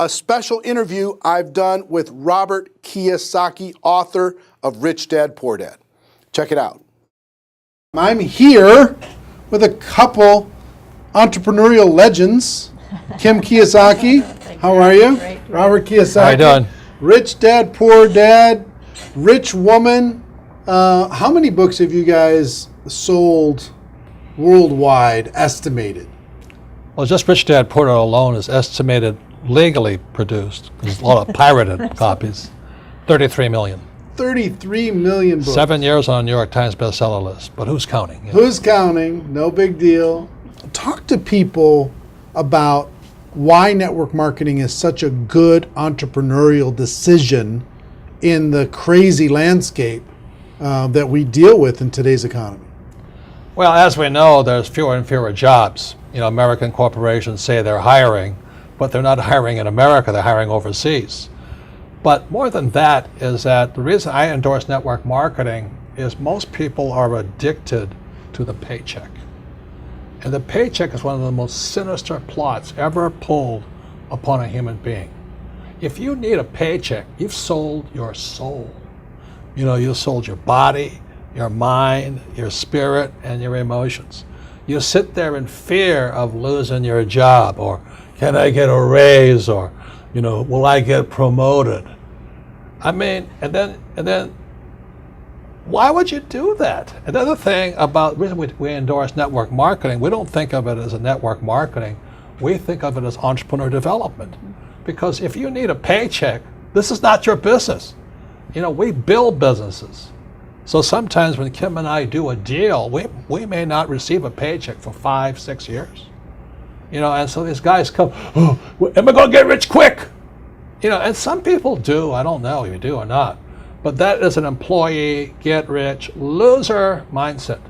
a special interview I've done with Robert Kiyosaki, author of Rich Dad, Poor Dad. Check it out. I'm here with a couple entrepreneurial legends. Kim Kiyosaki, how are you? Great. Robert Kiyosaki. How you doing? Rich Dad, Poor Dad, Rich Woman. How many books have you guys sold worldwide, estimated? Well, just Rich Dad, Poor Dad alone is estimated legally produced. There's a lot of pirated copies. 33 million. 33 million books. 7 years on a New York Times bestseller list, but who's counting? You know? Who's counting? No big deal. Talk to people about why network marketing is such a good entrepreneurial decision in the crazy landscape that we deal with in today's economy. Well, as we know, there's fewer and fewer jobs. You know, American corporations say they're hiring, but they're not hiring in America, they're hiring overseas. But more than that is that the reason I endorse network marketing is most people are addicted to the paycheck. And the paycheck is one of the most sinister plots ever pulled upon a human being. If you need a paycheck, you've sold your soul. You know, you sold your body, your mind, your spirit, and your emotions. You sit there in fear of losing your job, or can I get a raise, or, you know, will I get promoted? I mean, and then why would you do that? Another thing about the reason we endorse network marketing, we don't think of it as a network marketing, we think of it as entrepreneur development. Because if you need a paycheck, this is not your business. You know, we build businesses. So sometimes when Kim and I do a deal, we may not receive a paycheck for 5-6 years. You know, and so these guys come, oh, am I going to get rich quick? You know, and some people do, I don't know if you do or not, but that is an employee, get rich, loser mindset.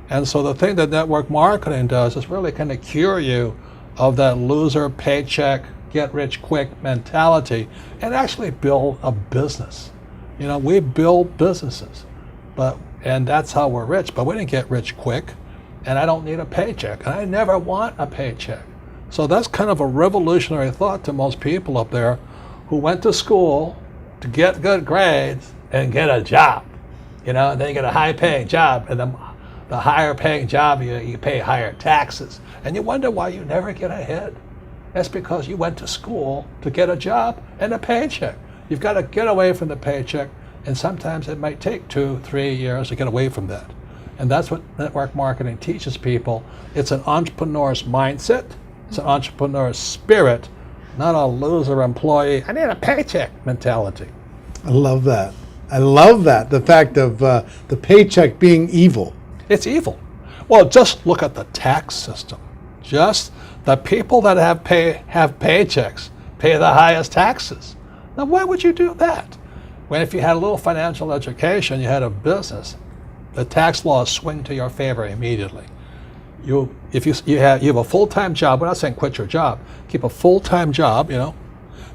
And so the thing that network marketing does is really kind of cure you of that loser paycheck, get rich quick mentality and actually build a business. You know, we build businesses. And that's how we're rich, but we didn't get rich quick, and I don't need a paycheck, and I never want a paycheck. So that's kind of a revolutionary thought to most people up there who went to school to get good grades and get a job, you know, and then you get a high-paying job, and then the higher-paying job, you pay higher taxes, and you wonder why you never get ahead. That's because you went to school to get a job and a paycheck. You've got to get away from the paycheck. And sometimes it might take 2-3 years to get away from that. And that's what network marketing teaches people. It's an entrepreneur's mindset. It's an entrepreneur's spirit, not a loser employee, I need a paycheck mentality. I love that. I love that. The fact of the paycheck being evil. It's evil. Well, just look at the tax system. Just the people that have paychecks pay the highest taxes. Now, why would you do that? When if you had a little financial education, you had a business, the tax laws swing to your favor immediately. If you have a full-time job, we're not saying quit your job, keep a full-time job, you know,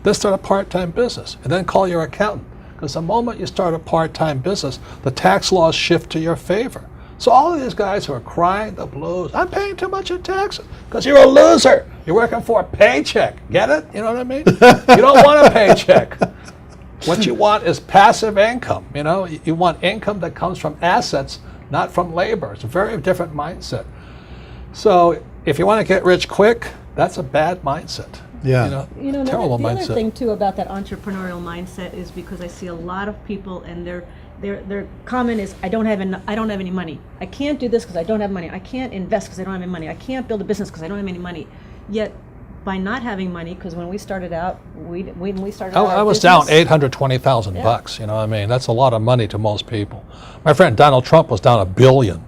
then start a part-time business and then call your accountant. Because the moment you start a part-time business, the tax laws shift to your favor. So all of these guys who are crying the blues, I'm paying too much in taxes, because you're a loser. You're working for a paycheck. Get it? You know what I mean? You don't want a paycheck. What you want is passive income. You know, you want income that comes from assets, not from labor. It's a very different mindset. So if you want to get rich quick, that's a bad mindset. Yeah. You know, terrible the mindset. other thing too about that entrepreneurial mindset is because I see a lot of people and their comment is, I don't have any money. I can't do this because I don't have money. I can't invest because I don't have any money. I can't build a business because I don't have any money. Yet by not having money, because when we started out, I was down $820,000 you know what I mean? That's a lot of money to most people. My friend Donald Trump was down $1 billion.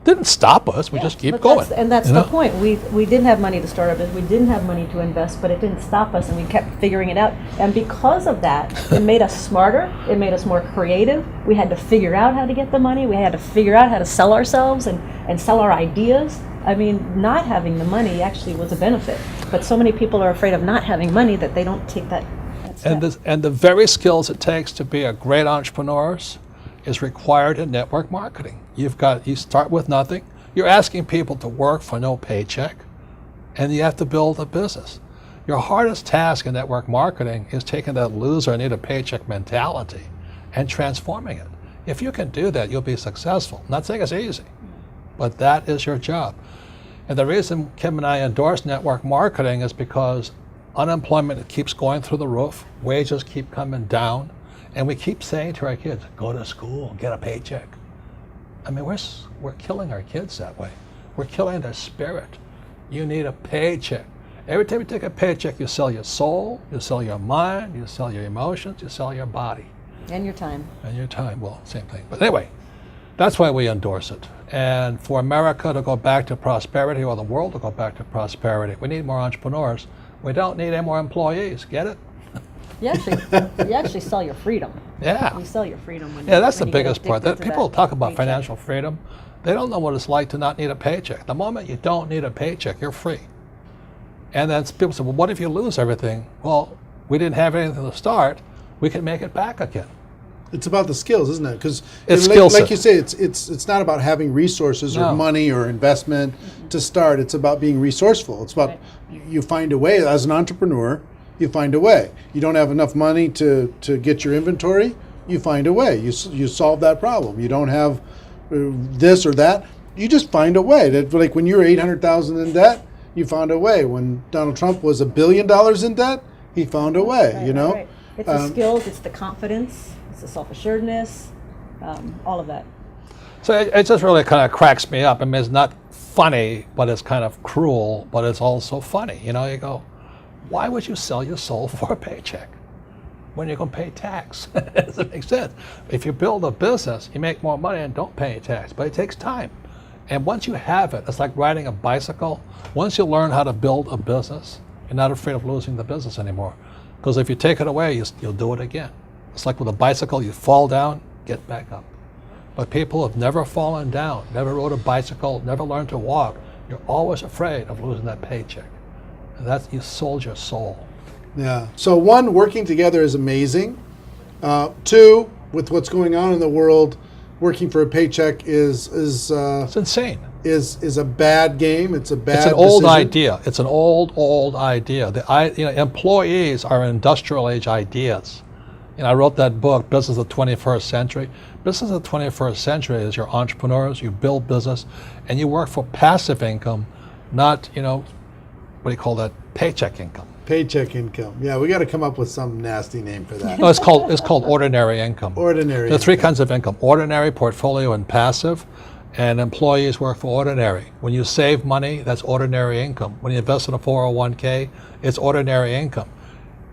Didn't stop us, we just keep going. That's the point. We didn't have money to start our business, we didn't have money to invest, but it didn't stop us, and we kept figuring it out. And because of that, it made us smarter, it made us more creative. We had to figure out how to get the money, we had to figure out how to sell ourselves and sell our ideas. I mean, not having the money actually was a benefit, but so many people are afraid of not having money that they don't take that step. And the very skills it takes to be a great entrepreneur is required in network marketing. You start with nothing. You're asking people to work for no paycheck, and you have to build a business. Your hardest task in network marketing is taking that loser, need a paycheck mentality and transforming it. If you can do that, you'll be successful. I'm not saying it's easy, but that is your job. And the reason Kim and I endorse network marketing is because unemployment keeps going through the roof, wages keep coming down, and we keep saying to our kids, go to school, get a paycheck. I mean, we're killing our kids that way. We're killing their spirit. You need a paycheck. Every time you take a paycheck, you sell your soul, you sell your mind, you sell your emotions, you sell your body. And your time. And your time, well, same thing. But anyway, that's why we endorse it. And for America to go back to prosperity, or the world to go back to prosperity, we need more entrepreneurs. We don't need any more employees. Get it? You actually sell your freedom. Yeah. You sell your freedom when Yeah, that's the when you get biggest part. addicted to People that talk about paycheck. financial freedom. They don't know what it's like to not need a paycheck. The moment you don't need a paycheck, you're free. And then people say, well, what if you lose everything? Well, we didn't have anything to start. We can make it back again. It's about the skills, isn't it? Because It's like, skill like set. you say, it's not about having resources or No. money or investment to start. It's about being resourceful. It's about you find a way as an entrepreneur. You find a way. You don't have enough money to get your inventory. You find a way. You solve that problem. You don't have this or that. You just find a way. That, like when you were $800,000 in debt, you found a way. When Donald Trump was $1 billion in debt, he found a way. Right, you know. right. It's the skills, it's the confidence, it's the self-assuredness, all of that. So it just really kind of cracks me up. I mean, it's not funny, but it's kind of cruel, but it's also funny. You know, you go, why would you sell your soul for a paycheck when you're going to pay tax? It doesn't make sense. If you build a business, you make more money and don't pay tax, but it takes time. And once you have it, it's like riding a bicycle. Once you learn how to build a business, you're not afraid of losing the business anymore. Because if you take it away, you'll do it again. It's like with a bicycle, you fall down, get back up. But people have never fallen down, never rode a bicycle, never learned to walk. You're always afraid of losing that paycheck. And that's, you sold your soul. Yeah. So one, working together is amazing. Two, with what's going on in the world, working for a paycheck is It's insane. is a bad game. It's a bad. It's an old decision. idea. It's an old idea. Employees are industrial age ideas. I wrote that book, Business of the 21st Century. Business of the 21st Century is your entrepreneurs, you build business, and you work for passive income, not, what do you call that, paycheck income. Paycheck income. Yeah, we got to come up with some nasty name for that. No, it's called ordinary income. Ordinary. There are three kinds of income: ordinary, portfolio, and passive. And employees work for ordinary. When you save money, that's ordinary income. When you invest in a 401k, it's ordinary income.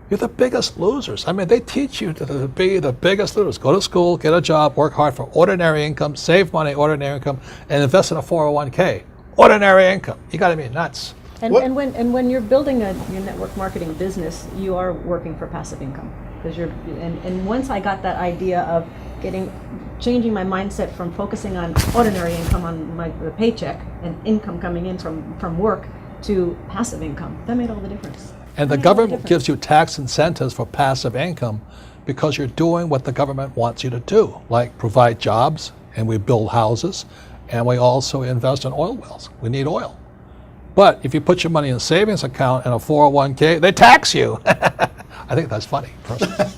You're the biggest losers. I mean, they teach you to be the biggest losers. Go to school, get a job, work hard for ordinary income, save money, ordinary income, and invest in a 401k. Ordinary income. You got to be nuts. And, What- and when you're building your network marketing business, you are working for passive income. Because and once I got that idea of changing my mindset from focusing on ordinary income on the paycheck and income coming in from work to passive income, that made all the difference. And the government gives you tax incentives for passive income because you're doing what the government wants you to do, like provide jobs, and we build houses, and we also invest in oil wells. We need oil. But if you put your money in a savings account and a 401k, they tax you. I think that's funny, personally.